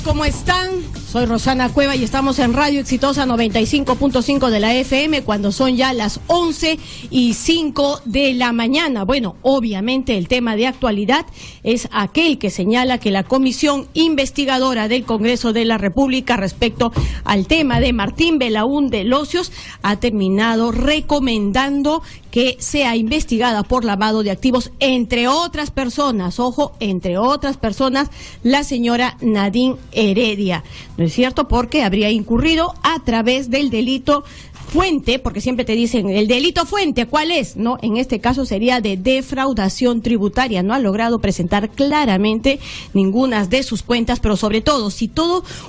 ¿cómo están? Soy Rosana Cueva y estamos en Radio Exitosa 95.5 de la FM cuando son ya las 11:05 de la mañana. Bueno, obviamente el tema de actualidad es aquel que señala que la Comisión Investigadora del Congreso de la República respecto al tema de Martín Belaúnde Locios ha terminado recomendando que sea investigada por lavado de activos, entre otras personas, ojo, entre otras personas, la señora Nadine Heredia. ¿No es cierto? Porque habría incurrido a través del delito fuente, porque siempre te dicen, el delito fuente, ¿cuál es? No, en este caso sería de defraudación tributaria. No ha logrado presentar claramente ninguna de sus cuentas, pero sobre todo, si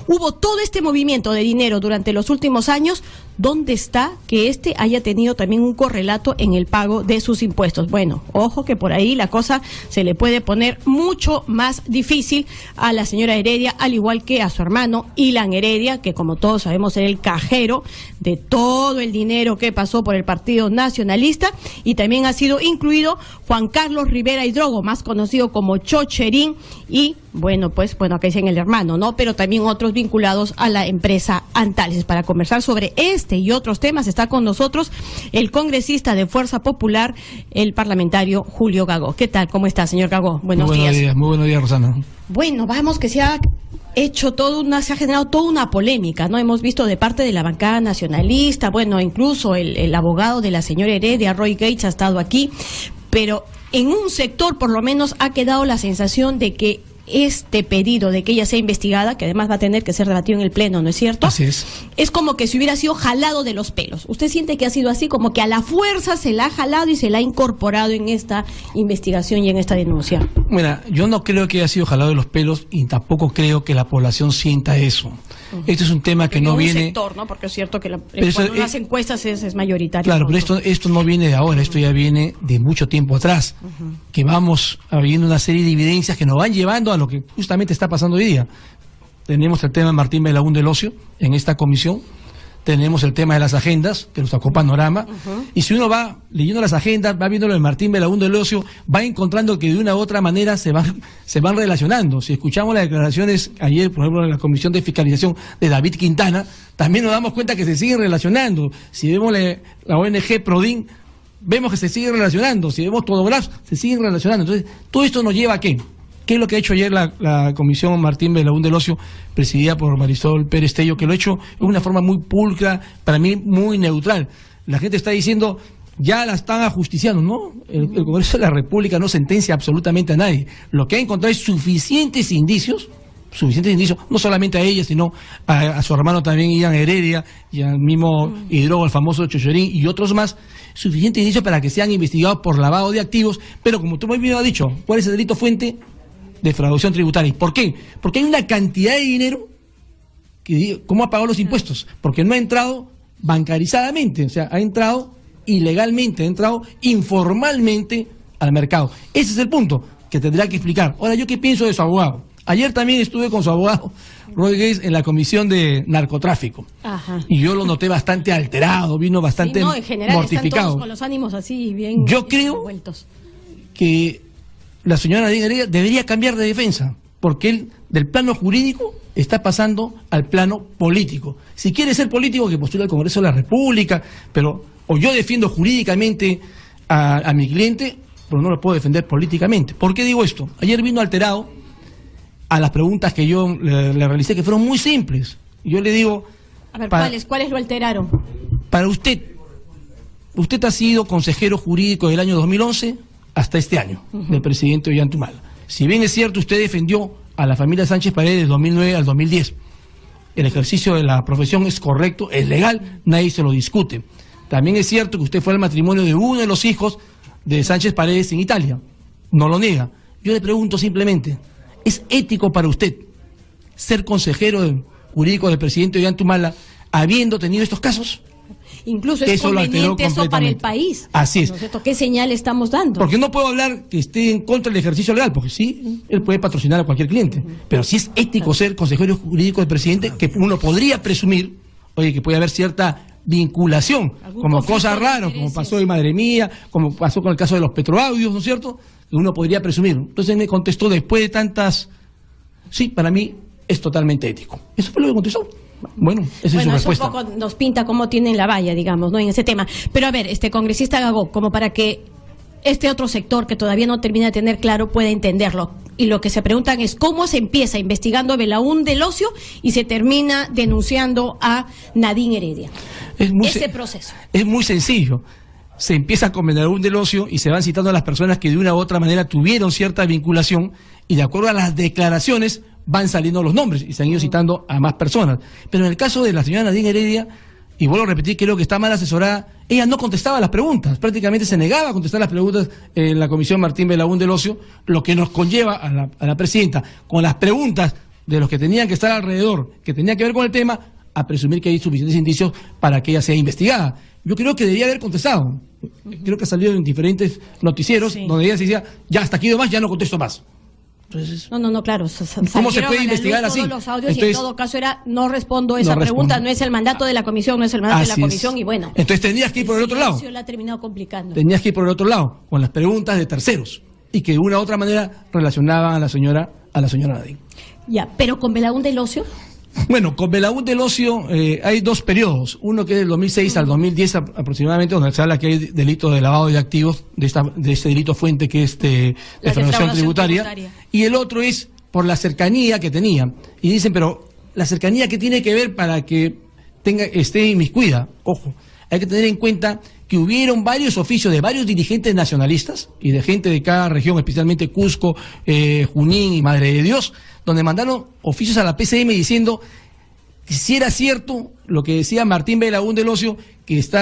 hubo todo este movimiento de dinero durante los últimos años, ¿dónde está que este haya tenido también un correlato en el pago de sus impuestos? Bueno, ojo que por ahí la cosa se le puede poner mucho más difícil a la señora Heredia, al igual que a su hermano Ilan Heredia, que como todos sabemos era el cajero de todo el dinero que pasó por el Partido Nacionalista, y también ha sido incluido Juan Carlos Rivera Hidrogo, más conocido como Chocherín, y acá dicen el hermano, ¿no? Pero también otros vinculados a la empresa Antalis. Para conversar sobre este y otros temas está con nosotros el congresista de Fuerza Popular, el parlamentario Julio Gagó. ¿Qué tal? ¿Cómo está, señor Gagó? Buenos días. Muy buenos días, Rosana. Bueno, vamos, que se ha generado toda una polémica, ¿no? Hemos visto de parte de la bancada nacionalista, incluso el abogado de la señora Heredia, Roy Gates, ha estado aquí, pero en un sector por lo menos ha quedado la sensación de que este pedido de que ella sea investigada, que además va a tener que ser debatido en el Pleno, ¿no es cierto? Así es. Es como que si hubiera sido jalado de los pelos. ¿Usted siente que ha sido así, como que a la fuerza se la ha jalado y se la ha incorporado en esta investigación y en esta denuncia? Bueno, yo no creo que haya sido jalado de los pelos y tampoco creo que la población sienta eso. Este es un tema que no viene... sector, ¿no? Porque es cierto que cuando las encuestas es mayoritario. Claro, pero esto no viene de ahora, esto ya viene de mucho tiempo atrás, que vamos viendo una serie de evidencias que nos van llevando a lo que justamente está pasando hoy día. Tenemos el tema de Martín Belaúnde Locios en esta comisión, tenemos el tema de las agendas, que nos sacó Panorama, y si uno va leyendo las agendas, va viendo lo de Martín Belaúnde Locios, va encontrando que de una u otra manera se van relacionando. Si escuchamos las declaraciones ayer, por ejemplo, en la Comisión de Fiscalización de David Quintana, también nos damos cuenta que se siguen relacionando. Si vemos la ONG Prodin, vemos que se siguen relacionando. Si vemos Todogras, se siguen relacionando. Entonces, todo esto nos lleva ¿a qué? ¿Qué es lo que ha hecho ayer la Comisión Martín Belaúnde Locios, presidida por Marisol Pérez Tello, que lo ha hecho de una forma muy pulcra, para mí muy neutral? La gente está diciendo, ya la están ajusticiando, ¿no? El Congreso de la República no sentencia absolutamente a nadie. Lo que ha encontrado es suficientes indicios, no solamente a ella, sino a su hermano también, Ilan Heredia, y al mismo Hidrogo, el famoso Chocherín, y otros más, suficientes indicios para que sean investigados por lavado de activos, pero como tú muy bien has dicho, ¿cuál es el delito fuente? Defraudación tributaria. ¿Por qué? Porque hay una cantidad de dinero que, ¿cómo ha pagado los impuestos? Porque no ha entrado bancarizadamente, o sea, ha entrado ilegalmente, ha entrado informalmente al mercado. Ese es el punto que tendrá que explicar. Ahora, ¿yo qué pienso de su abogado? Ayer también estuve con su abogado, Roy Gates, en la comisión de narcotráfico. Ajá. Y yo lo noté bastante alterado, vino bastante en general, mortificado. Están todos con los ánimos así bien. Yo creo revueltos. Que la señora Nadine Heredia debería cambiar de defensa, porque él del plano jurídico está pasando al plano político. Si quiere ser político, que postule al Congreso de la República, o yo defiendo jurídicamente a mi cliente, pero no lo puedo defender políticamente. ¿Por qué digo esto? Ayer vino alterado a las preguntas que yo le realicé, que fueron muy simples. Yo le digo... A ver, ¿cuáles lo alteraron? Para usted ha sido consejero jurídico del año 2011 hasta este año, del presidente Ollantumala. Si bien es cierto, usted defendió a la familia Sánchez Paredes del 2009 al 2010. El ejercicio de la profesión es correcto, es legal, nadie se lo discute. También es cierto que usted fue al matrimonio de uno de los hijos de Sánchez Paredes en Italia. No lo niega. Yo le pregunto simplemente, ¿es ético para usted ser consejero jurídico del presidente Ollantumala habiendo tenido estos casos? Incluso es conveniente eso para el país. Así es. ¿No es cierto? ¿Qué señal estamos dando? Porque no puedo hablar que esté en contra del ejercicio legal, porque sí, él puede patrocinar a cualquier cliente. Pero sí es ético ser consejero jurídico del presidente, que uno podría presumir, que puede haber cierta vinculación, como cosas raras, como pasó en Madre Mía, como pasó con el caso de los petroaudios, ¿no es cierto? Que uno podría presumir. Entonces me contestó, después de tantas... Sí, para mí es totalmente ético. Eso fue lo que contestó. Bueno, esa es su respuesta. Un poco nos pinta cómo tienen la valla, digamos, ¿no? En ese tema. Pero a ver, congresista Gagó, como para que este otro sector que todavía no termina de tener claro pueda entenderlo. Y lo que se preguntan es cómo se empieza investigando a Belaúnde del Ocio y se termina denunciando a Nadine Heredia. Ese proceso. Es muy sencillo. Se empieza con Belaúnde del Ocio y se van citando a las personas que de una u otra manera tuvieron cierta vinculación y de acuerdo a las declaraciones van saliendo los nombres y se han ido citando a más personas. Pero en el caso de la señora Nadine Heredia, y vuelvo a repetir, creo que está mal asesorada, ella no contestaba las preguntas, prácticamente se negaba a contestar las preguntas en la comisión Martín Belaúnde del Ocio, lo que nos conlleva a la presidenta, con las preguntas de los que tenían que estar alrededor, que tenían que ver con el tema, a presumir que hay suficientes indicios para que ella sea investigada. Yo creo que debería haber contestado. Creo que ha salido en diferentes noticieros donde ella se decía, ya hasta aquí nomás, ya no contesto más. Entonces, no, claro. ¿Cómo se puede investigar así? Todos los audios. Entonces, y en todo caso no respondo esa pregunta, no es el mandato de la comisión, no es el mandato de la comisión y bueno. Entonces tenías que ir por el otro lado. La ha terminado complicando. Tenías que ir por el otro lado, con las preguntas de terceros y que de una u otra manera relacionaban a la señora Nadine. Ya, pero con Belaúnde del Ocio. Bueno, con Belaúnde del Ocio hay dos periodos, uno que es del 2006 al 2010 aproximadamente, donde se habla que hay delito de lavado de activos, de este delito fuente que es de defraudación tributaria, y el otro es por la cercanía que tenía. Y dicen, pero la cercanía que tiene que ver para que esté inmiscuida. Ojo, hay que tener en cuenta que hubieron varios oficios de varios dirigentes nacionalistas y de gente de cada región, especialmente Cusco, Junín y Madre de Dios, donde mandaron oficios a la PCM diciendo que si era cierto lo que decía Martín Belaúnde del Ocio, que este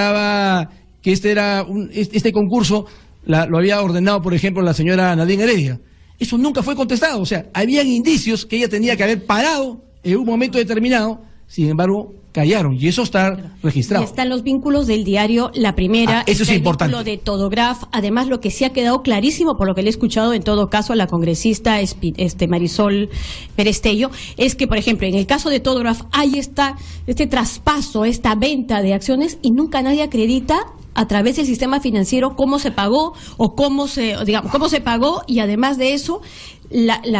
concurso lo había ordenado, por ejemplo, la señora Nadine Heredia. Eso nunca fue contestado, o sea, habían indicios que ella tenía que haber parado en un momento determinado, sin embargo, callaron, y eso está registrado. Y están los vínculos del diario La Primera, eso es importante. El vínculo de Todograf, además lo que sí ha quedado clarísimo, por lo que le he escuchado en todo caso a la congresista Marisol Perestello, es que, por ejemplo, en el caso de Todograf hay este traspaso, esta venta de acciones, y nunca nadie acredita a través del sistema financiero cómo se pagó o cómo se pagó, y además de eso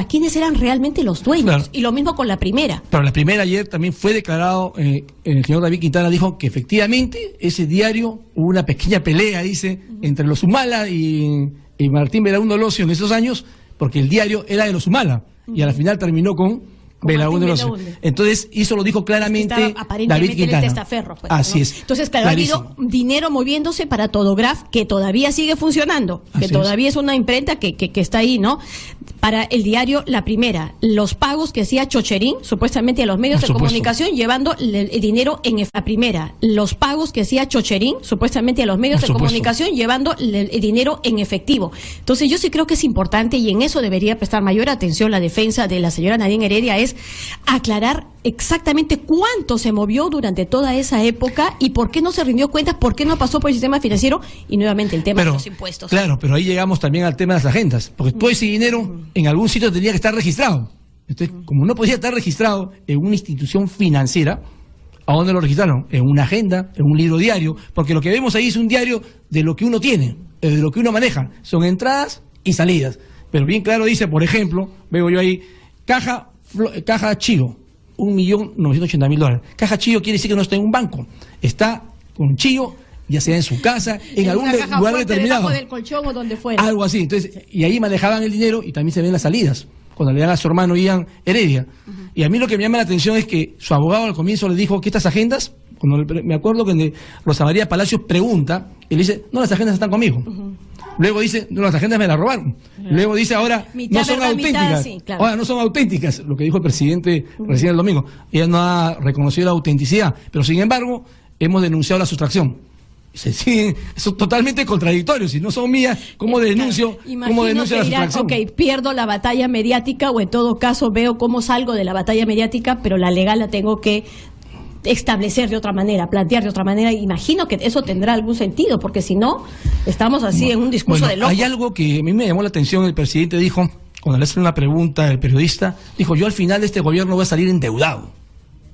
quiénes eran realmente los dueños. Claro. Y lo mismo con La Primera. Pero La Primera ayer también fue declarado, el señor David Quintana dijo que efectivamente ese diario hubo una pequeña pelea, dice, entre los Humala y Martín Belaúnde del Ocio en esos años, porque el diario era de los Humala y a la final terminó con Belaúnde del Ocio. Entonces, eso lo dijo claramente David Quintana. Testaferro, pues, así es. Entonces, claro, clarísimo. Ha habido dinero moviéndose para Todograf, que todavía sigue funcionando, que todavía es una imprenta que está ahí, ¿no? Para el diario La Primera, los pagos que hacía Chocherín, supuestamente a los medios de comunicación, llevando el dinero en La Primera, los pagos que hacía Chocherín, supuestamente a los medios de comunicación, llevando el dinero en efectivo. Entonces, yo sí creo que es importante, y en eso debería prestar mayor atención la defensa de la señora Nadine Heredia, es aclarar exactamente cuánto se movió durante toda esa época y por qué no se rindió cuentas, por qué no pasó por el sistema financiero, y nuevamente el tema de los impuestos. Claro, pero ahí llegamos también al tema de las agendas, porque todo ese dinero en algún sitio tenía que estar registrado. Entonces, como no podía estar registrado en una institución financiera, ¿a dónde lo registraron? En una agenda, en un libro diario, porque lo que vemos ahí es un diario de lo que uno tiene, de lo que uno maneja. Son entradas y salidas. Pero bien claro dice, por ejemplo, veo yo ahí, Caja Chío, $1.980.000. Caja Chío quiere decir que no está en un banco, está con Chío, ya sea en su casa, en algún lugar determinado, del colchón o donde fuera. Algo así. Entonces, y ahí manejaban el dinero y también se ven las salidas, cuando le dan a su hermano Ian Heredia. Y a mí lo que me llama la atención es que su abogado al comienzo le dijo que estas agendas, me acuerdo que Rosa María Palacios pregunta, y le dice, no, las agendas están conmigo. Luego dice, no, las agendas me las robaron. Luego dice, ahora no son auténticas. Ahora no son auténticas, lo que dijo el presidente recién el domingo. Ella no ha reconocido la autenticidad, pero sin embargo, hemos denunciado la sustracción. Sí, eso es totalmente contradictorio. Si no son mías, ¿cómo denuncio la sustracción? Ok, pierdo la batalla mediática, o en todo caso veo cómo salgo de la batalla mediática, pero la legal la tengo que establecer de otra manera, plantear de otra manera. Imagino que eso tendrá algún sentido, porque si no, estamos así en un discurso de locos. Hay algo que a mí me llamó la atención. El presidente dijo, cuando le hacen una pregunta al periodista, dijo, yo al final de este gobierno voy a salir endeudado,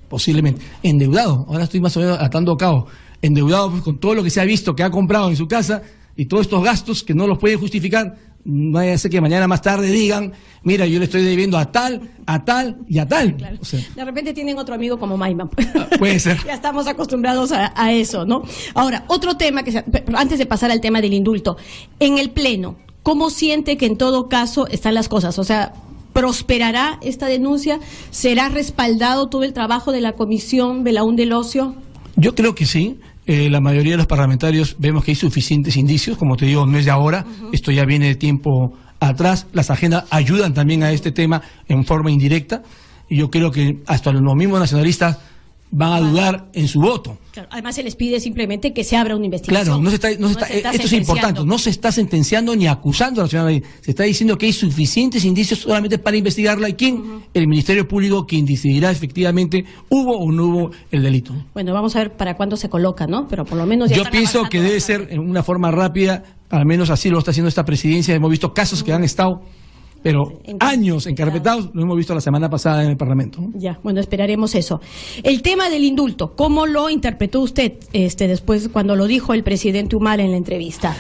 posiblemente. Endeudado, ahora estoy más o menos atando cabo. Endeudado pues, con todo lo que se ha visto que ha comprado en su casa y todos estos gastos que no los puede justificar, no vaya a ser que mañana más tarde digan, mira, yo le estoy debiendo a tal y a tal. Claro. O sea, de repente tienen otro amigo como Maiman. puede ser. Ya estamos acostumbrados a eso, ¿no? Ahora, otro tema, antes de pasar al tema del indulto, en el Pleno, ¿cómo siente que en todo caso están las cosas? O sea, ¿prosperará esta denuncia? ¿Será respaldado todo el trabajo de la Comisión Belaúnde del Ocio? Yo creo que sí. La mayoría de los parlamentarios vemos que hay suficientes indicios, como te digo, no es de ahora, esto ya viene de tiempo atrás, las agendas ayudan también a este tema en forma indirecta, y yo creo que hasta los mismos nacionalistas van a dudar en su voto. Claro, además se les pide simplemente que se abra una investigación. Claro, esto es importante, no se está sentenciando ni acusando a la señora Nadine, se está diciendo que hay suficientes indicios solamente para investigarla, y quién, el Ministerio Público, quien decidirá efectivamente hubo o no hubo el delito. Bueno, vamos a ver para cuándo se coloca, ¿no? Pero por lo menos ya yo pienso que debe ser en una forma rápida, al menos así lo está haciendo esta presidencia. Hemos visto casos que han estado años encarpetados, lo hemos visto la semana pasada en el Parlamento. Ya, bueno, esperaremos eso. El tema del indulto, ¿cómo lo interpretó usted después cuando lo dijo el presidente Humala en la entrevista?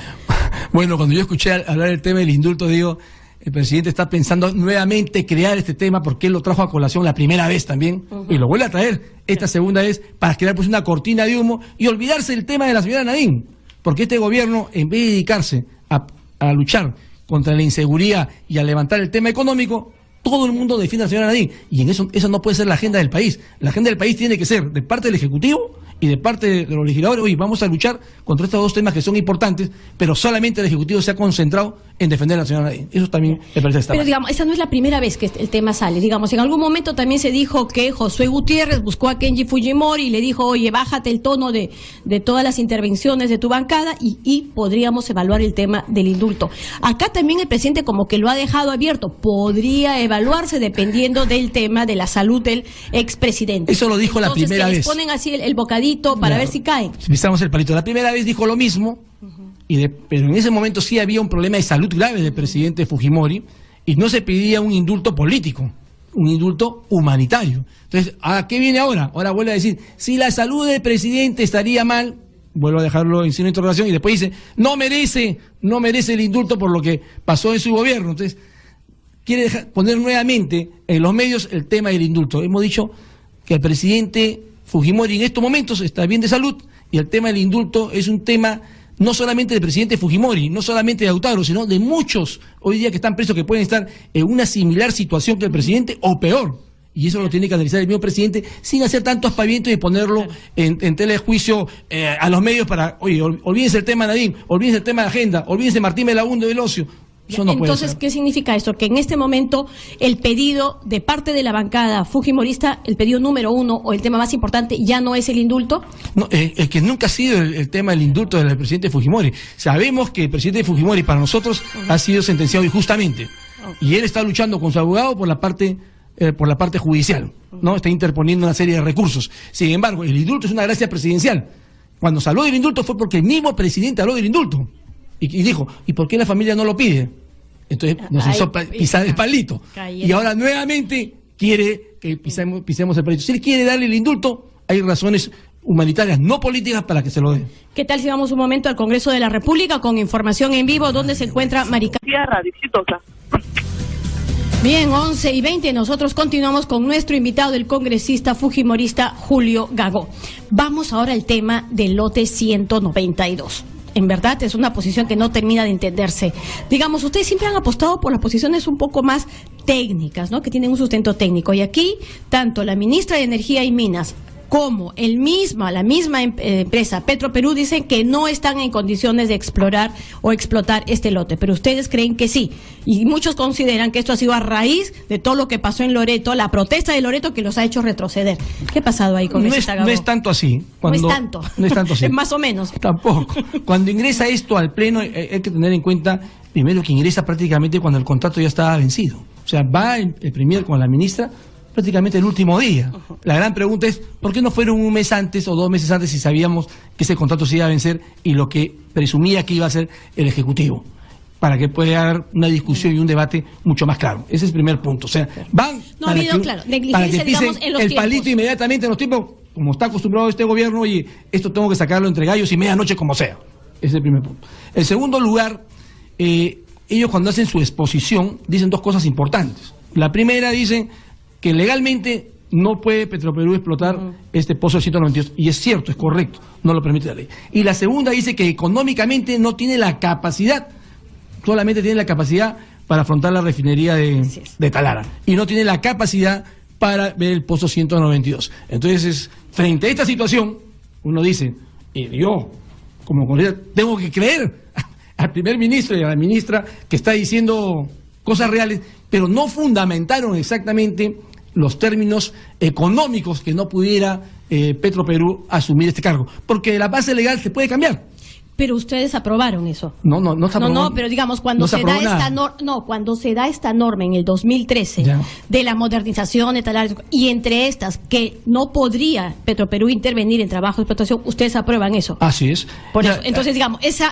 Bueno, cuando yo escuché hablar del tema del indulto, digo, el presidente está pensando nuevamente crear este tema porque él lo trajo a colación la primera vez también y lo vuelve a traer esta segunda vez para crear pues una cortina de humo y olvidarse del tema de la señora Nadine, porque este gobierno, en vez de dedicarse a luchar contra la inseguridad y a levantar el tema económico, todo el mundo defiende a la señora Nadine, y en eso no puede ser la agenda del país. La agenda del país tiene que ser de parte del Ejecutivo y de parte de los legisladores. Oye, vamos a luchar contra estos dos temas que son importantes, pero solamente el Ejecutivo se ha concentrado en defender a la señora Nadine. Eso también me parece estar mal. Pero digamos, esa no es la primera vez que el tema sale. Digamos, en algún momento también se dijo que Josué Gutiérrez buscó a Kenji Fujimori y le dijo, oye, bájate el tono de todas las intervenciones de tu bancada y podríamos evaluar el tema del indulto. Acá también el presidente como que lo ha dejado abierto. Podría evaluarse dependiendo del tema de la salud del expresidente. Eso lo dijo la primera vez. Ponen así el bocadillo para ver si caen. Pisamos el palito. La primera vez dijo lo mismo, pero en ese momento sí había un problema de salud grave del presidente Fujimori y no se pedía un indulto político, un indulto humanitario. Entonces, ¿a qué viene ahora? Ahora vuelve a decir, si la salud del presidente estaría mal, vuelvo a dejarlo en signo de interrogación, y después dice, no merece el indulto por lo que pasó en su gobierno. Entonces, quiere poner nuevamente en los medios el tema del indulto. Hemos dicho que el presidente Fujimori en estos momentos está bien de salud, y el tema del indulto es un tema no solamente del presidente Fujimori, no solamente de Lautaro, sino de muchos hoy día que están presos, que pueden estar en una similar situación que el presidente o peor. Y eso lo tiene que analizar el mismo presidente sin hacer tanto aspaviento y ponerlo en tela de juicio a los medios para, oye, olvídense el tema de Nadine, olvídense el tema de agenda, olvídense Martín Belaúnde del Ocio. Eso no puede Entonces, ser. ¿qué significa esto? Que en este momento el pedido de parte de la bancada fujimorista, el pedido número uno o el tema más importante, ya no es el indulto. No, es que nunca ha sido el tema del indulto del presidente Fujimori. Sabemos que el presidente Fujimori para nosotros ha sido sentenciado injustamente, y él está luchando con su abogado por la parte judicial, ¿no? Está interponiendo una serie de recursos. Sin embargo, el indulto es una gracia presidencial. Cuando se habló del indulto fue porque el mismo presidente habló del indulto. Y dijo, ¿y por qué la familia no lo pide? Entonces nos hizo pisar el palito. Y ahora nuevamente quiere que pisemos el palito. Si él quiere darle el indulto, hay razones humanitarias, no políticas, para que se lo dé. ¿Qué tal si vamos un momento al Congreso de la República con información en vivo? ¿Dónde se encuentra Marica? Radio Exitosa. Bien, 11:20, nosotros continuamos con nuestro invitado, el congresista fujimorista Julio Gago. Vamos ahora al tema del lote 192. En verdad es una posición que no termina de entenderse. Digamos, ustedes siempre han apostado por las posiciones un poco más técnicas, ¿no? Que tienen un sustento técnico. Y aquí, tanto la ministra de Energía y Minas como la misma empresa Petroperú dicen que no están en condiciones de explorar o explotar este lote, pero ustedes creen que sí, y muchos consideran que esto ha sido a raíz de todo lo que pasó en Loreto, la protesta de Loreto que los ha hecho retroceder. ¿Qué ha pasado ahí con ese Gago? No es tanto así. No es tanto así. Más o menos. Tampoco. Cuando ingresa esto al Pleno hay que tener en cuenta primero que ingresa prácticamente cuando el contrato ya estaba vencido. O sea, va el premier con la ministra prácticamente el último día. La gran pregunta es, ¿por qué no fueron un mes antes o 2 meses antes si sabíamos que ese contrato se iba a vencer y lo que presumía que iba a ser el Ejecutivo? Para que pueda haber una discusión y un debate mucho más claro. Ese es el primer punto. O sea, van no ha habido, claro, negligencia, digamos, en los el tiempos. Palito inmediatamente en los tiempos, como está acostumbrado este gobierno, y esto tengo que sacarlo entre gallos y medianoche como sea. Ese es el primer punto. El segundo lugar, ellos cuando hacen su exposición dicen dos cosas importantes. La primera, dicen que legalmente no puede Petroperú explotar este pozo de 192, y es cierto, es correcto, no lo permite la ley. Y la segunda dice que económicamente no tiene la capacidad, solamente tiene la capacidad para afrontar la refinería de Talara, y no tiene la capacidad para ver el pozo 192. Entonces, frente a esta situación, uno dice, yo, como comunidad, tengo que creer al primer ministro y a la ministra que está diciendo cosas reales, pero no fundamentaron exactamente los términos económicos que no pudiera Petroperú asumir este cargo, porque la base legal se puede cambiar. Pero ustedes aprobaron eso. No se aprobó. No, pero digamos, cuando se da esta norma en el 2013 de la modernización de Talara, y entre estas que no podría Petroperú intervenir en trabajo de explotación, ustedes aprueban eso. Así es. Por eso. Entonces, digamos, esa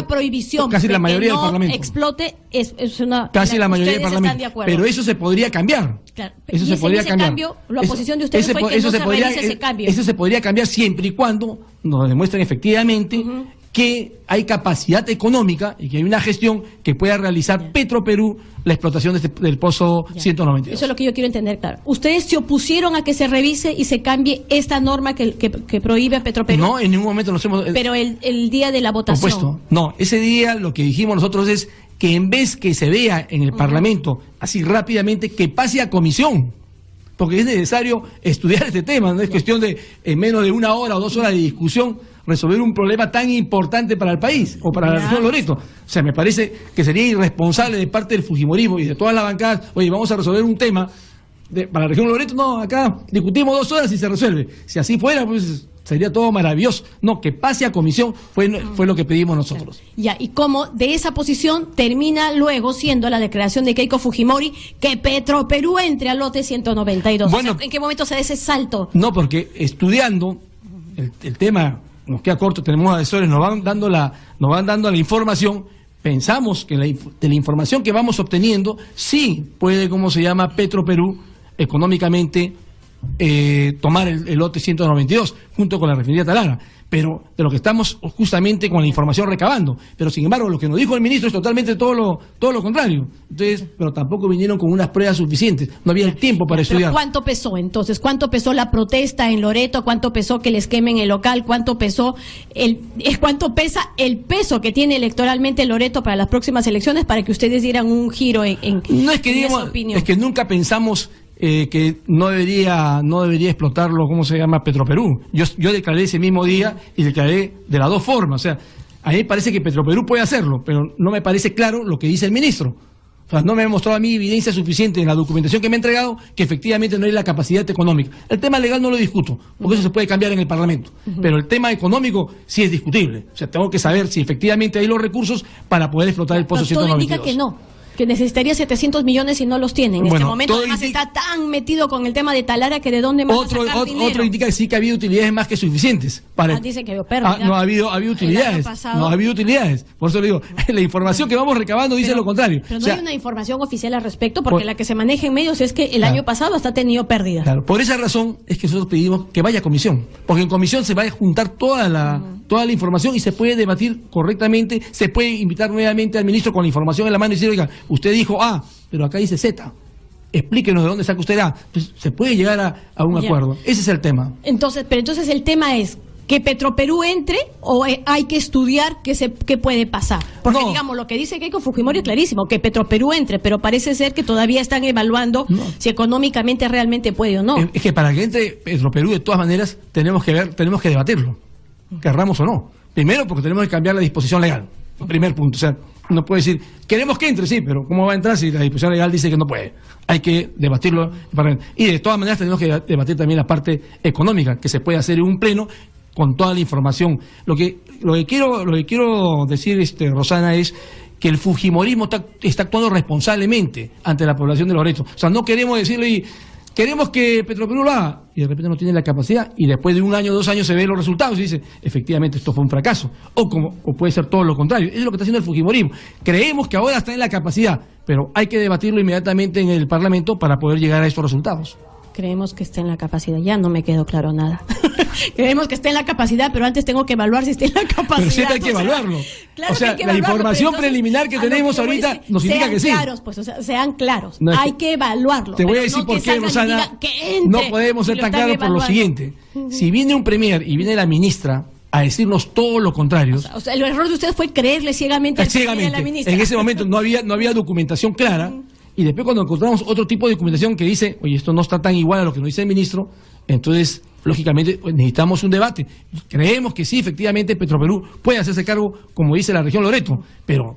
prohibición casi la mayoría de que del Parlamento explote es una... Casi la mayoría del Parlamento. Pero eso se podría cambiar. Claro. Eso se podría cambiar. Cambio, la oposición de ustedes fue que no se realice ese cambio. Eso se podría cambiar siempre y cuando nos demuestren efectivamente que hay capacidad económica y que hay una gestión que pueda realizar Petroperú la explotación del pozo 192. Eso es lo que yo quiero entender, claro. ¿Ustedes se opusieron a que se revise y se cambie esta norma que prohíbe a Petroperú? No, en ningún momento nos hemos... Pero el día de la votación... Opuesto. No, ese día lo que dijimos nosotros es que en vez que se vea en el Parlamento así rápidamente, que pase a comisión, porque es necesario estudiar este tema, no es cuestión de en menos de 1 hora o 2 horas de discusión resolver un problema tan importante para el país o para la región Loreto. O sea, me parece que sería irresponsable de parte del fujimorismo y de todas las bancadas, oye, vamos a resolver un tema para la región Loreto, no, acá discutimos 2 horas y se resuelve. Si así fuera, pues sería todo maravilloso. No, que pase a comisión fue lo que pedimos nosotros. Ya, y cómo de esa posición termina luego siendo la declaración de Keiko Fujimori que Petroperú entre al lote 192. Bueno, o sea, ¿en qué momento se da ese salto? No, porque estudiando el tema, nos queda corto, tenemos asesores, nos van dando la información. Pensamos que de la información que vamos obteniendo, sí puede, Petroperú económicamente tomar el lote 192 junto con la refinería Talara, pero de lo que estamos justamente con la información recabando. Pero sin embargo, lo que nos dijo el ministro es totalmente todo lo contrario. Entonces, pero tampoco vinieron con unas pruebas suficientes, no había el tiempo para estudiar. ¿Cuánto pesó entonces? ¿Cuánto pesó la protesta en Loreto? ¿Cuánto pesó que les quemen el local? ¿Cuánto pesó cuánto pesa el peso que tiene electoralmente Loreto para las próximas elecciones para que ustedes dieran un giro en esa opinión? Es que nunca pensamos que no debería explotarlo, Petroperú. Yo declaré ese mismo día y declaré de las dos formas. O sea, a mí me parece que Petroperú puede hacerlo, pero no me parece claro lo que dice el ministro. O sea, no me ha mostrado a mí evidencia suficiente en la documentación que me ha entregado que efectivamente no hay la capacidad económica. El tema legal no lo discuto, porque eso se puede cambiar en el Parlamento. Pero el tema económico sí es discutible. O sea, tengo que saber si efectivamente hay los recursos para poder explotar el pozo 192. Todo indica que no. Que necesitaría 700 millones y no los tienen. En este momento además está tan metido con el tema de Talara que de dónde más sacar dinero. Otro indica que sí que ha habido utilidades más que suficientes. Dice que había pérdida. No ha habido utilidades. No ha habido utilidades. Por eso le digo, la información que vamos recabando dice lo contrario. Pero no hay una información oficial al respecto, porque la que se maneja en medios es que el año pasado hasta ha tenido pérdidas. Claro, por esa razón es que nosotros pedimos que vaya a comisión, porque en comisión se va a juntar toda la información y se puede debatir correctamente, se puede invitar nuevamente al ministro con la información en la mano y decir, oiga, usted dijo A, pero acá dice Z. Explíquenos de dónde saca usted A. Pues se puede llegar a un acuerdo. Ese es el tema. Entonces el tema es que Petroperú entre o hay que estudiar qué puede pasar. Porque digamos, lo que dice Keiko Fujimori es clarísimo, que Petroperú entre, pero parece ser que todavía están evaluando si económicamente realmente puede o no. Es que para que entre Petroperú, de todas maneras, tenemos que debatirlo, querramos o no. Primero, porque tenemos que cambiar la disposición legal. Primer punto. O sea, no puede decir, queremos que entre, sí, pero ¿cómo va a entrar si la disposición legal dice que no puede? Hay que debatirlo. Y de todas maneras tenemos que debatir también la parte económica, que se puede hacer en un pleno con toda la información. Lo que quiero decir, Rosana, es que el fujimorismo está actuando responsablemente ante la población de Loreto. O sea, no queremos decirle, queremos que Petroperú lo haga, y de repente no tiene la capacidad, y después de 1 año, 2 años se ven los resultados y dice, efectivamente esto fue un fracaso. O puede ser todo lo contrario. Eso es lo que está haciendo el fujimorismo. Creemos que ahora está en la capacidad, pero hay que debatirlo inmediatamente en el Parlamento para poder llegar a estos resultados. Creemos que está en la capacidad. Ya no me quedó claro nada. Creemos que está en la capacidad, pero antes tengo que evaluar si está en la capacidad. Pero siempre hay que evaluarlo. Claro, o sea, hay que la evaluarlo, información entonces, preliminar que tenemos ahorita nos indica que sí. Sean claros, pues, o sea, sean claros. No, hay que evaluarlo. Te voy a decir no por qué, Rosana, no podemos ser tan claros por lo siguiente. Si viene un premier y viene la ministra a decirnos todo lo contrario. O sea, el error de ustedes fue creerle ciegamente al presidente de la ministra. En ese momento no había documentación clara. Y después cuando encontramos otro tipo de documentación que dice, oye, esto no está tan igual a lo que nos dice el ministro, entonces, lógicamente, necesitamos un debate. Creemos que sí, efectivamente, Petroperú puede hacerse cargo, como dice la región Loreto, pero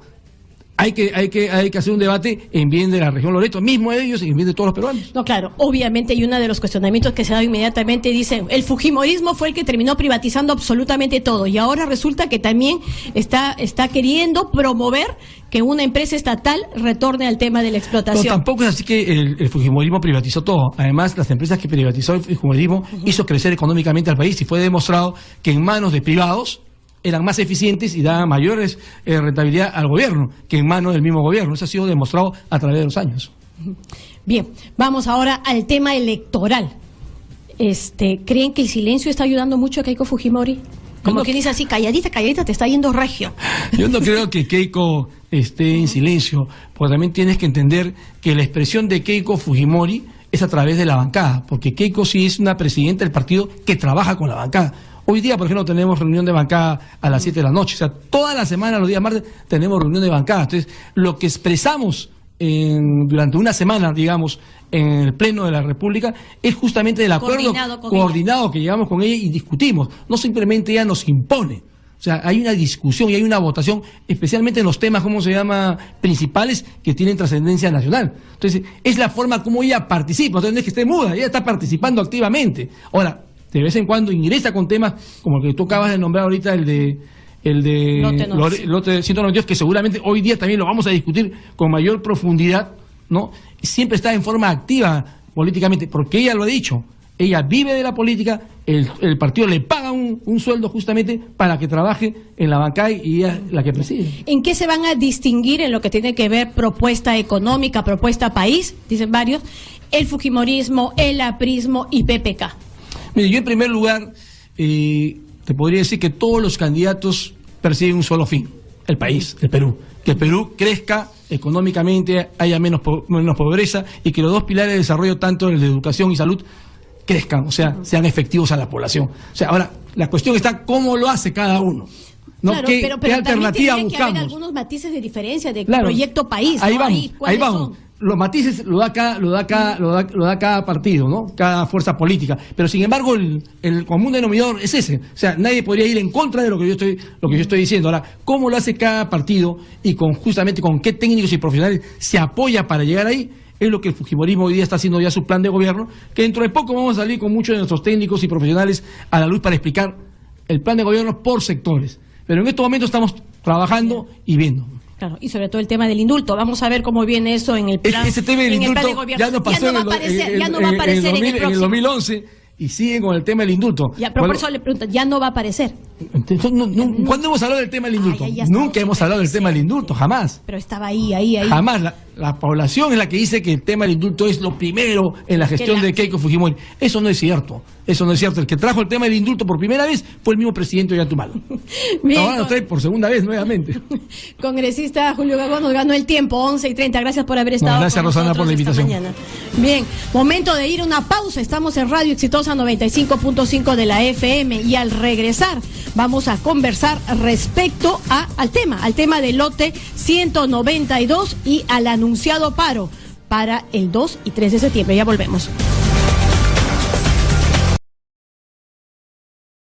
hay que hacer un debate en bien de la región Loreto, mismo de ellos y en bien de todos los peruanos. No, claro, obviamente, y uno de los cuestionamientos que se ha dado inmediatamente dice, el fujimorismo fue el que terminó privatizando absolutamente todo, y ahora resulta que también está queriendo promover que una empresa estatal retorne al tema de la explotación. No, tampoco es así que el fujimorismo privatizó todo. Además, las empresas que privatizó el fujimorismo hizo crecer económicamente al país, y fue demostrado que en manos de privados eran más eficientes y daban mayores rentabilidad al gobierno que en manos del mismo gobierno. Eso ha sido demostrado a través de los años. Bien, vamos ahora al tema electoral. ¿Creen que el silencio está ayudando mucho a Keiko Fujimori? Como quien dice así, calladita, te está yendo regio. Yo no creo que Keiko esté en silencio, porque también tienes que entender que la expresión de Keiko Fujimori es a través de la bancada, porque Keiko sí es una presidenta del partido que trabaja con la bancada. Hoy día, por ejemplo, tenemos reunión de bancada a las 7 de la noche. O sea, toda la semana, los días martes, tenemos reunión de bancada. Entonces, lo que expresamos durante una semana, digamos, en el Pleno de la República, es justamente el acuerdo coordinado que llegamos con ella y discutimos. No simplemente ella nos impone. O sea, hay una discusión y hay una votación, especialmente en los temas, ¿cómo se llama?, principales que tienen trascendencia nacional. Entonces, es la forma como ella participa. Entonces, no es que esté muda, ella está participando activamente. Ahora, de vez en cuando ingresa con temas como el que tú acabas de nombrar ahorita, el de lote 192, que seguramente hoy día también lo vamos a discutir con mayor profundidad, ¿no? Siempre está en forma activa políticamente, porque ella lo ha dicho, ella vive de la política, el partido le paga un sueldo justamente para que trabaje en la bancada y ella es la que preside. ¿En qué se van a distinguir en lo que tiene que ver propuesta económica, propuesta país, dicen varios, el fujimorismo, el aprismo y PPK? Mire, yo en primer lugar te podría decir que todos los candidatos persiguen un solo fin, el país, el Perú. Que el Perú crezca económicamente, haya menos pobreza y que los dos pilares de desarrollo, tanto el de educación y salud, crezcan, o sea, sean efectivos a la población. O sea, ahora, la cuestión está cómo lo hace cada uno. ¿No? Claro, ¿Qué alternativa buscamos? Que haber algunos matices de diferencia de proyecto país. Ahí ¿no? Ahí vamos. Los matices lo da cada partido, ¿no? Cada fuerza política. Pero sin embargo el común denominador es ese. O sea, nadie podría ir en contra de lo que yo estoy diciendo. Ahora, ¿cómo lo hace cada partido y justamente con qué técnicos y profesionales se apoya para llegar ahí? Es lo que el fujimorismo hoy día está haciendo ya su plan de gobierno, que dentro de poco vamos a salir con muchos de nuestros técnicos y profesionales a la luz para explicar el plan de gobierno por sectores. Pero en estos momentos estamos trabajando y viendo. Claro, y sobre todo el tema del indulto. Vamos a ver cómo viene eso en el plan, ese tema del indulto ya no pasó ya no va a aparecer en el 2011 y siguen con el tema del indulto. Ya, pero por eso le pregunto, ya no va a aparecer. ¿Cuándo hemos hablado del tema del indulto? Nunca hemos hablado del tema del indulto, jamás. Pero estaba ahí. Jamás. La población es la que dice que el tema del indulto es lo primero en la gestión de Keiko Fujimori. Eso no es cierto. El que trajo el tema del indulto por primera vez fue el mismo presidente Ollantumala. Ahora lo trae por segunda vez nuevamente. Congresista Julio Gagón nos ganó el tiempo, 11:30. Gracias por haber estado gracias, con Rosana, por la invitación. Mañana. Bien, momento de ir a una pausa. Estamos en Radio Exitosa 95.5 de la FM y al regresar vamos a conversar respecto al tema del lote 192 y al anunciado paro para el 2 y 3 de septiembre. Ya volvemos.